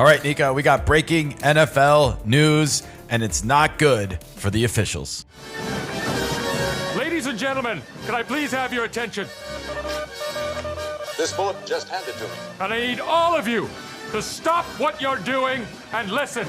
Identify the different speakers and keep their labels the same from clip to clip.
Speaker 1: All right, Nika, we got breaking NFL news, and it's not good for the officials.
Speaker 2: Ladies and gentlemen, can I please have your attention?
Speaker 3: This bullet just handed to me.
Speaker 2: And I need all of you to stop what you're doing and listen.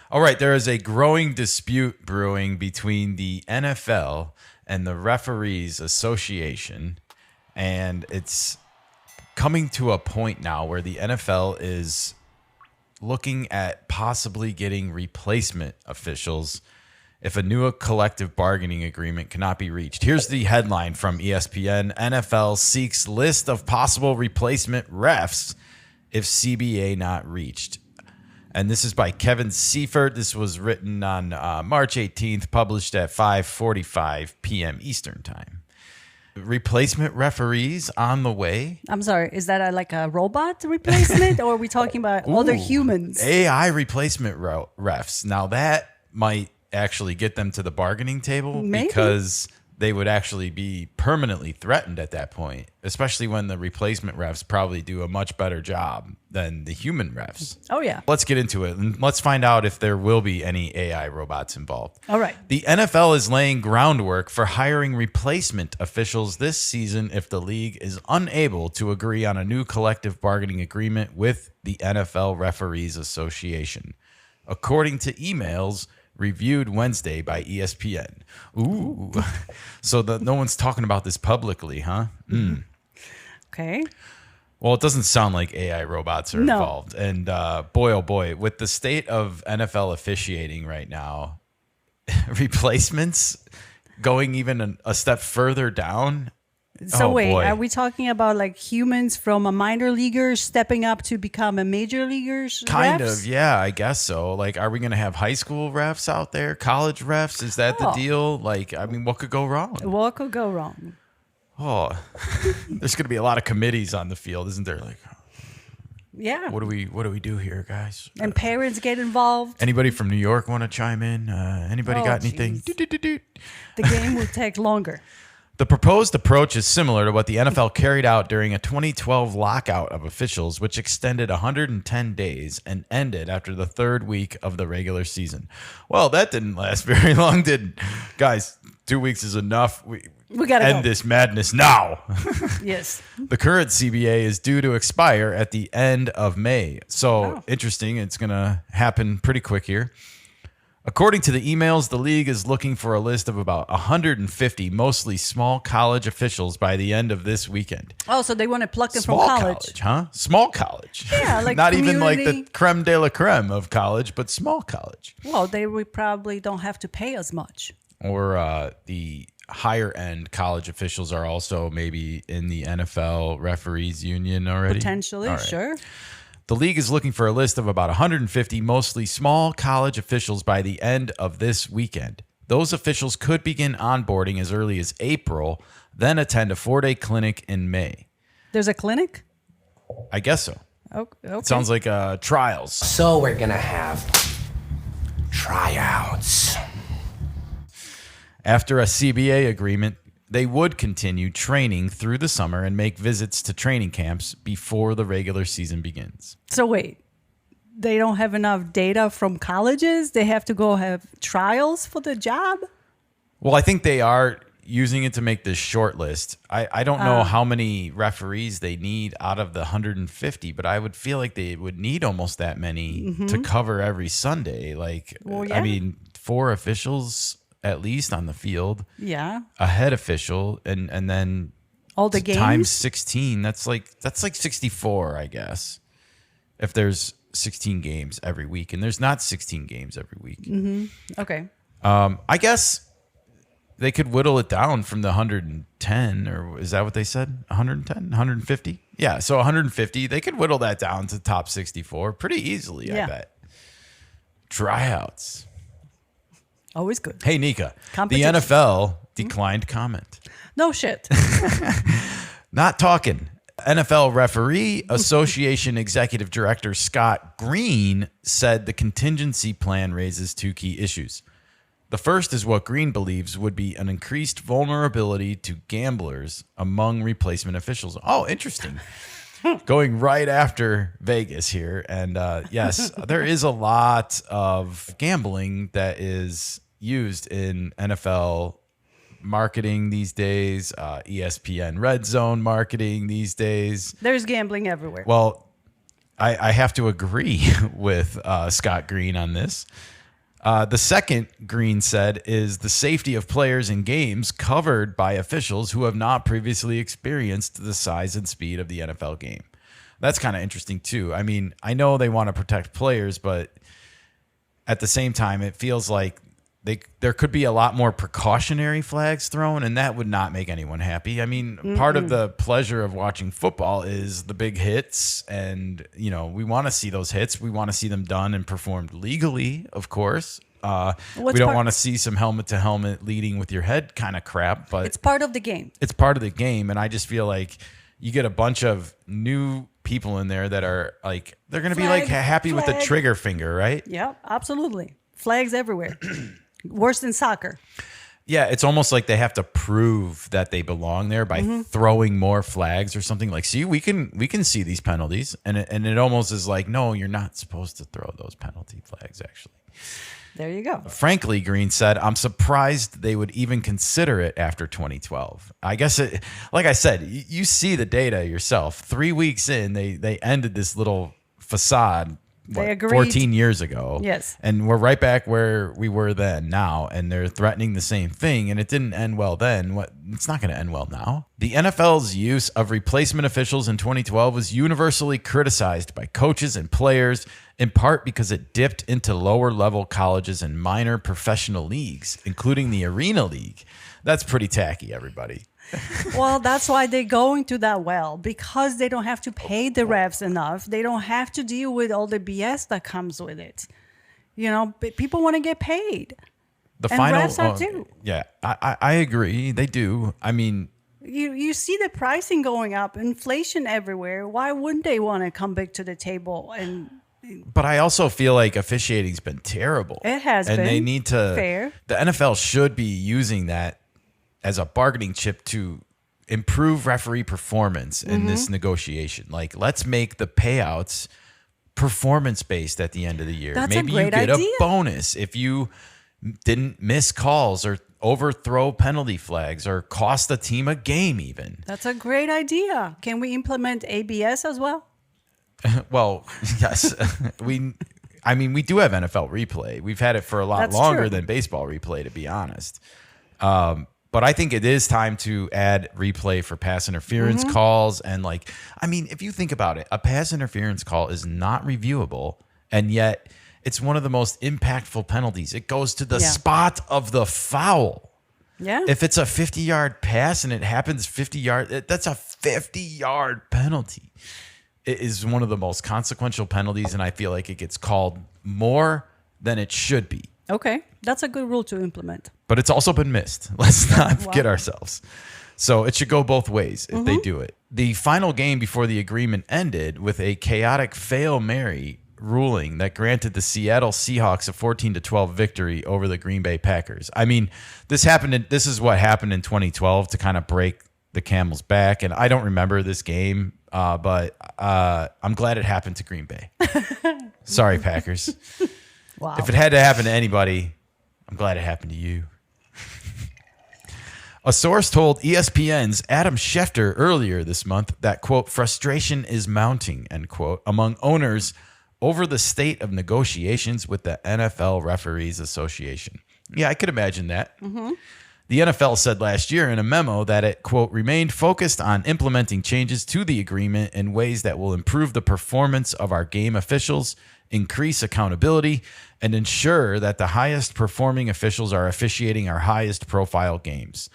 Speaker 1: All right, there is a growing dispute brewing between the NFL and the Referees Association, and it's coming to a point now where the NFL is looking at possibly getting replacement officials if a new collective bargaining agreement cannot be reached. Here's the headline from ESPN. NFL seeks list of possible replacement refs if CBA not reached. And this is by Kevin Seifert. This was written on March 18th, published at 5:45 p.m. Eastern time. Replacement referees on the way.
Speaker 4: I'm sorry, is that like a robot replacement or are we talking about other humans?
Speaker 1: AI replacement refs. Now that might actually get them to the bargaining table. Maybe. Because they would actually be permanently threatened at that point, especially when the replacement refs probably do a much better job than the human refs.
Speaker 4: Oh, yeah.
Speaker 1: Let's get into it and let's find out if there will be any AI robots involved.
Speaker 4: All right.
Speaker 1: The NFL is laying groundwork for hiring replacement officials this season if the league is unable to agree on a new collective bargaining agreement with the NFL Referees Association, according to emails reviewed Wednesday by ESPN. Ooh. So no one's talking about this publicly, huh? Mm.
Speaker 4: Okay.
Speaker 1: Well, it doesn't sound like AI robots are involved. And boy, oh boy, with the state of NFL officiating right now, replacements going even a step further down.
Speaker 4: So wait, are we talking about like humans from a minor leaguer stepping up to become a major leaguers?
Speaker 1: Kind
Speaker 4: refs?
Speaker 1: of, yeah, I guess so. Like, are we going to have high school refs out there, college refs? Is that the deal? Like, I mean, what could go wrong?
Speaker 4: What could go wrong?
Speaker 1: Oh, there's going to be a lot of committees on the field, isn't there? Like,
Speaker 4: yeah.
Speaker 1: What do we do here, guys?
Speaker 4: And parents get involved.
Speaker 1: Anybody from New York want to chime in? Anybody got anything?
Speaker 4: The game will take longer.
Speaker 1: The proposed approach is similar to what the NFL carried out during a 2012 lockout of officials, which extended 110 days and ended after the third week of the regular season. Well, that didn't last very long, did it? Guys, 2 weeks is enough. We got to end this madness now.
Speaker 4: Yes.
Speaker 1: The current CBA is due to expire at the end of May. So interesting. It's going to happen pretty quick here. According to the emails, the league is looking for a list of about 150, mostly small college officials by the end of this weekend.
Speaker 4: Oh, so they want to pluck them from
Speaker 1: college.
Speaker 4: college.
Speaker 1: Small college, huh? Small college.
Speaker 4: Yeah, like
Speaker 1: not
Speaker 4: community.
Speaker 1: even like the creme de la creme of college, but small college.
Speaker 4: Well, they probably don't have to pay as much.
Speaker 1: Or the higher end college officials are also maybe in the NFL referees union already.
Speaker 4: Potentially,
Speaker 1: right.
Speaker 4: Sure.
Speaker 1: The league is looking for a list of about 150 mostly small college officials by the end of this weekend. Those officials could begin onboarding as early as April, then attend a 4-day clinic in May.
Speaker 4: There's a clinic?
Speaker 1: I guess so.
Speaker 4: Okay.
Speaker 1: It sounds like trials.
Speaker 5: So we're going to have tryouts.
Speaker 1: After a CBA agreement, they would continue training through the summer and make visits to training camps before the regular season begins.
Speaker 4: So wait, they don't have enough data from colleges? They have to go have trials for the job?
Speaker 1: Well, I think they are using it to make this short list. I don't know how many referees they need out of the 150, but I would feel like they would need almost that many to cover every Sunday. Like, I mean, 4 officials at least on the field.
Speaker 4: Yeah.
Speaker 1: A head official and then
Speaker 4: all the games
Speaker 1: times 16. That's like 64, I guess. If there's 16 games every week, and there's not 16 games every week.
Speaker 4: Mm-hmm. Okay.
Speaker 1: I guess they could whittle it down from the 110, or is that what they said? 110, 150? Yeah. So 150, they could whittle that down to top 64 pretty easily. I bet. Tryouts.
Speaker 4: Always good.
Speaker 1: Hey, Nika, the NFL declined comment.
Speaker 4: No shit.
Speaker 1: Not talking. NFL Referee Association Executive Director Scott Green said the contingency plan raises 2 key issues. The first is what Green believes would be an increased vulnerability to gamblers among replacement officials. Oh, interesting. going right after Vegas here. And yes, there is a lot of gambling that is used in NFL marketing these days, ESPN Red Zone marketing these days.
Speaker 4: There's gambling everywhere.
Speaker 1: Well, I have to agree with Scott Green on this. The second, Green said, is the safety of players in games covered by officials who have not previously experienced the size and speed of the NFL game. That's kind of interesting, too. I mean, I know they want to protect players, but at the same time, it feels like there could be a lot more precautionary flags thrown, and that would not make anyone happy. I mean, part of the pleasure of watching football is the big hits, and we want to see those hits. We want to see them done and performed legally, of course. We don't want to see some helmet-to-helmet leading with your head kind of crap, but
Speaker 4: it's part of the game.
Speaker 1: It's part of the game, and I just feel like you get a bunch of new people in there that are like, they're going to be like happy with the trigger finger, right?
Speaker 4: Yeah, absolutely. Flags everywhere. Worse than soccer.
Speaker 1: Yeah, it's almost like they have to prove that they belong there by throwing more flags or something. Like, see, we can see these penalties, and it almost is like, no, you're not supposed to throw those penalty flags, actually.
Speaker 4: There you go.
Speaker 1: Frankly, Green said, I'm surprised they would even consider it after 2012. I guess, like I said, you see the data yourself. 3 weeks in, they ended this little facade.
Speaker 4: They agreed
Speaker 1: 14 years ago.
Speaker 4: Yes.
Speaker 1: And we're right back where we were then now, and they're threatening the same thing, and it didn't end well then. It's not going to end well now. The NFL's use of replacement officials in 2012 was universally criticized by coaches and players, in part because it dipped into lower-level colleges and minor professional leagues, including the Arena League. That's pretty tacky, everybody.
Speaker 4: Well, that's why they're going to that well, because they don't have to pay the refs enough. They don't have to deal with all the BS that comes with it. People want to get paid.
Speaker 1: The
Speaker 4: and
Speaker 1: final,
Speaker 4: refs are too.
Speaker 1: Yeah, I agree. They do. I mean,
Speaker 4: you see the pricing going up, inflation everywhere. Why wouldn't they want to come back to the table?
Speaker 1: But I also feel like officiating's been terrible.
Speaker 4: It has
Speaker 1: been. And they need to.
Speaker 4: Fair.
Speaker 1: The NFL should be using that as a bargaining chip to improve referee performance in this negotiation. Like, let's make the payouts performance-based at the end of the year.
Speaker 4: That's
Speaker 1: Maybe
Speaker 4: a great
Speaker 1: you get
Speaker 4: idea.
Speaker 1: a bonus if you didn't miss calls or overthrow penalty flags or cost the team a game even.
Speaker 4: That's a great idea. Can we implement ABS as well?
Speaker 1: Well, yes. We do have NFL replay. We've had it for a lot
Speaker 4: That's
Speaker 1: longer
Speaker 4: true.
Speaker 1: than baseball replay, to be honest. But I think it is time to add replay for pass interference calls. And if you think about it, a pass interference call is not reviewable, and yet it's one of the most impactful penalties. It goes to the spot of the foul.
Speaker 4: Yeah.
Speaker 1: If it's a 50-yard pass and it happens 50 yards, that's a 50-yard penalty. It is one of the most consequential penalties, and I feel like it gets called more than it should be.
Speaker 4: Okay. That's a good rule to implement.
Speaker 1: But it's also been missed. Let's not kid ourselves. So it should go both ways if they do it. The final game before the agreement ended with a chaotic Hail Mary ruling that granted the Seattle Seahawks a 14-12 victory over the Green Bay Packers. I mean, this is what happened in 2012 to kind of break the camel's back. And I don't remember this game, but I'm glad it happened to Green Bay. Sorry, Packers.
Speaker 4: Wow.
Speaker 1: If it had to happen to anybody, I'm glad it happened to you. A source told ESPN's Adam Schefter earlier this month that, quote, frustration is mounting, end quote, among owners over the state of negotiations with the NFL Referees Association. Yeah, I could imagine that. The NFL said last year in a memo that it, quote, remained focused on implementing changes to the agreement in ways that will improve the performance of our game officials, increase accountability, and ensure that the highest performing officials are officiating our highest profile games.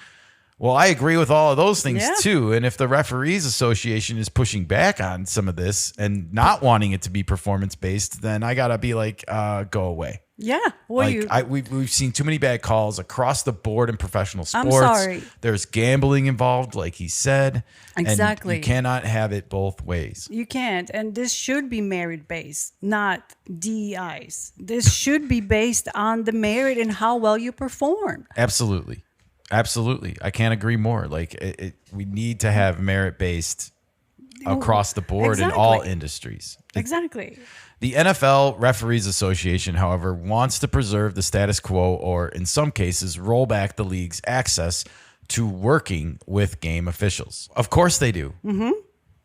Speaker 1: Well, I agree with all of those things too. And if the Referees Association is pushing back on some of this and not wanting it to be performance based, then I gotta be like, go away.
Speaker 4: Yeah. Well,
Speaker 1: we've seen too many bad calls across the board in professional sports.
Speaker 4: I'm sorry.
Speaker 1: There's gambling involved, like he said.
Speaker 4: Exactly.
Speaker 1: And you cannot have it both ways.
Speaker 4: You can't. And this should be merit based, not DEIs. This should be based on the merit and how well you perform.
Speaker 1: Absolutely. I can't agree more. We need to have merit based across the board in all
Speaker 4: Exactly.
Speaker 1: industries.
Speaker 4: Exactly.
Speaker 1: The NFL Referees Association, however, wants to preserve the status quo or, in some cases, roll back the league's access to working with game officials. Of course they do. Mm-hmm.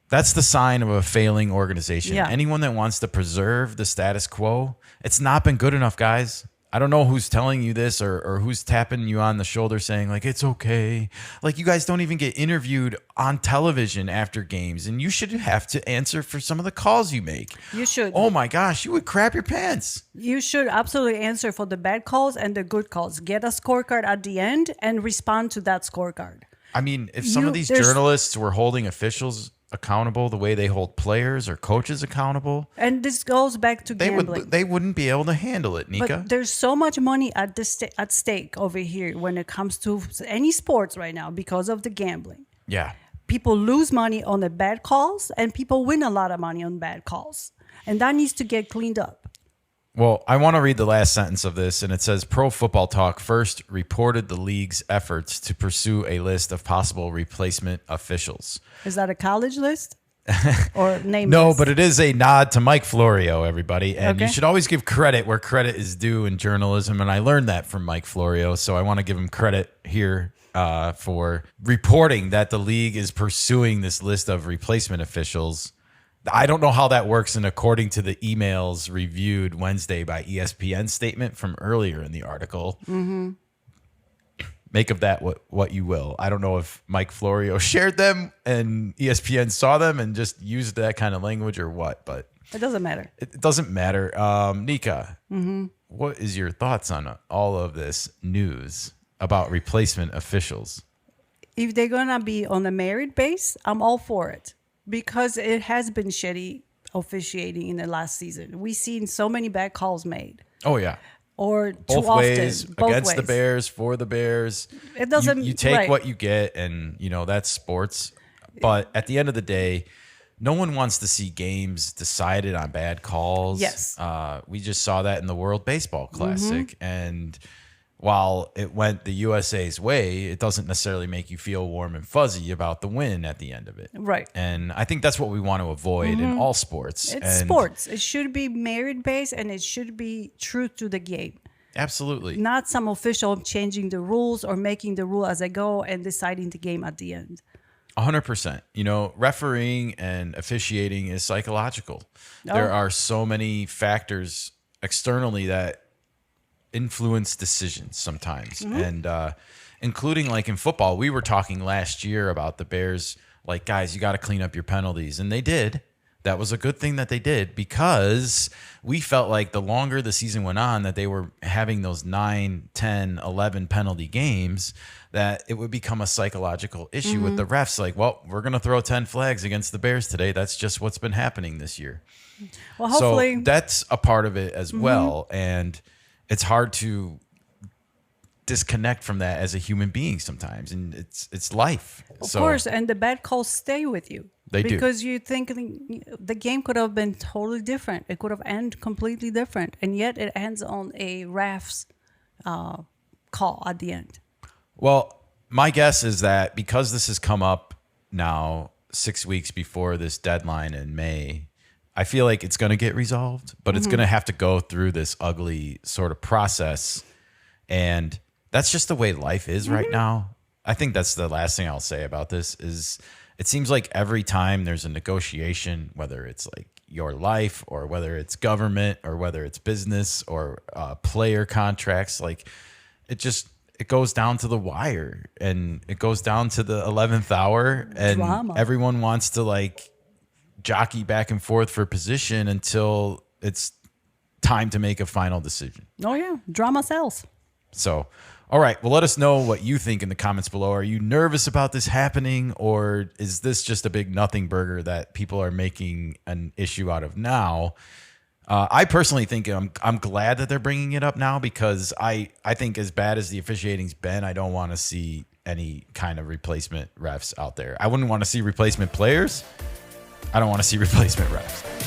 Speaker 1: That's the sign of a failing organization.
Speaker 4: Yeah.
Speaker 1: Anyone that wants to preserve the status quo, it's not been good enough, guys. I don't know who's telling you this or who's tapping you on the shoulder saying, like, it's okay. Like, you guys don't even get interviewed on television after games, and you should have to answer for some of the calls you make.
Speaker 4: You should.
Speaker 1: Oh, my gosh, you would crap your pants.
Speaker 4: You should absolutely answer for the bad calls and the good calls. Get a scorecard at the end and respond to that scorecard.
Speaker 1: I mean, if some of these
Speaker 4: there's-
Speaker 1: journalists were holding officials accountable the way they hold players or coaches accountable,
Speaker 4: And this goes back to gambling.
Speaker 1: they wouldn't be able to handle it, Nika.
Speaker 4: But there's so much money at stake over here when it comes to any sports right now because of the gambling.
Speaker 1: Yeah.
Speaker 4: People lose money on the bad calls and people win a lot of money on bad calls. And that needs to get cleaned up.
Speaker 1: Well, I want to read the last sentence of this, and it says Pro Football Talk first reported the league's efforts to pursue a list of possible replacement officials.
Speaker 4: Is that a college list or name
Speaker 1: No,
Speaker 4: list?
Speaker 1: but it is a nod to Mike Florio, everybody. And you
Speaker 4: Okay.
Speaker 1: should always give credit where credit is due in journalism. And I learned that from Mike Florio. So I want to give him credit here for reporting that the league is pursuing this list of replacement officials. I don't know how that works. And according to the emails reviewed Wednesday by ESPN statement from earlier in the article, make of that what you will. I don't know if Mike Florio shared them and ESPN saw them and just used that kind of language or what, but
Speaker 4: It doesn't matter.
Speaker 1: it doesn't matter. Nika, what is your thoughts on all of this news about replacement officials?
Speaker 4: If they're going to be on a merit base, I'm all for it because it has been shitty officiating in the last season. We've seen so many bad calls made.
Speaker 1: Oh, yeah.
Speaker 4: Or too
Speaker 1: Both
Speaker 4: often.
Speaker 1: ways,
Speaker 4: Both
Speaker 1: against the
Speaker 4: ways.
Speaker 1: Bears, for the Bears.
Speaker 4: It doesn't-
Speaker 1: You take
Speaker 4: right.
Speaker 1: what you get, and, that's sports. But at the end of the day, no one wants to see games decided on bad calls.
Speaker 4: Yes.
Speaker 1: We just saw that in the World Baseball Classic. And while it went the USA's way, it doesn't necessarily make you feel warm and fuzzy about the win at the end of it.
Speaker 4: Right.
Speaker 1: And I think that's what we want to avoid in all sports.
Speaker 4: It's
Speaker 1: And
Speaker 4: sports. It should be merit based and it should be true to the game.
Speaker 1: Absolutely.
Speaker 4: Not some official changing the rules or making the rule as I go and deciding the game at the end.
Speaker 1: 100%. Refereeing and officiating is psychological.
Speaker 4: Oh.
Speaker 1: There are so many factors externally that influence decisions sometimes. And including like in football, we were talking last year about the Bears, like, guys, you got to clean up your penalties. And they did. That was a good thing that they did because we felt like the longer the season went on that they were having those 9, 10, 11 penalty games, that it would become a psychological issue with the refs. Like, well, we're going to throw 10 flags against the Bears today. That's just what's been happening this year.
Speaker 4: Well, hopefully,
Speaker 1: So that's a part of it as well. And it's hard to disconnect from that as a human being sometimes. And it's life.
Speaker 4: of course, and the bad calls stay with you.
Speaker 1: They do.
Speaker 4: Because you think the game could have been totally different. It could have ended completely different. And yet it ends on a ref's call at the end.
Speaker 1: Well, my guess is that because this has come up now 6 weeks before this deadline in May, I feel like it's going to get resolved, but it's going to have to go through this ugly sort of process. And that's just the way life is right now. I think that's the last thing I'll say about this is it seems like every time there's a negotiation, whether it's like your life or whether it's government or whether it's business or player contracts, like it goes down to the wire and it goes down to the 11th hour and
Speaker 4: Drama.
Speaker 1: everyone wants to like jockey back and forth for position until it's time to make a final decision.
Speaker 4: Oh, yeah. Drama sells.
Speaker 1: So, all right. Well, let us know what you think in the comments below. Are you nervous about this happening, or is this just a big nothing burger that people are making an issue out of now? I personally think I'm glad that they're bringing it up now because I think as bad as the officiating's been, I don't want to see any kind of replacement refs out there. I wouldn't want to see replacement players. I don't want to see replacement refs.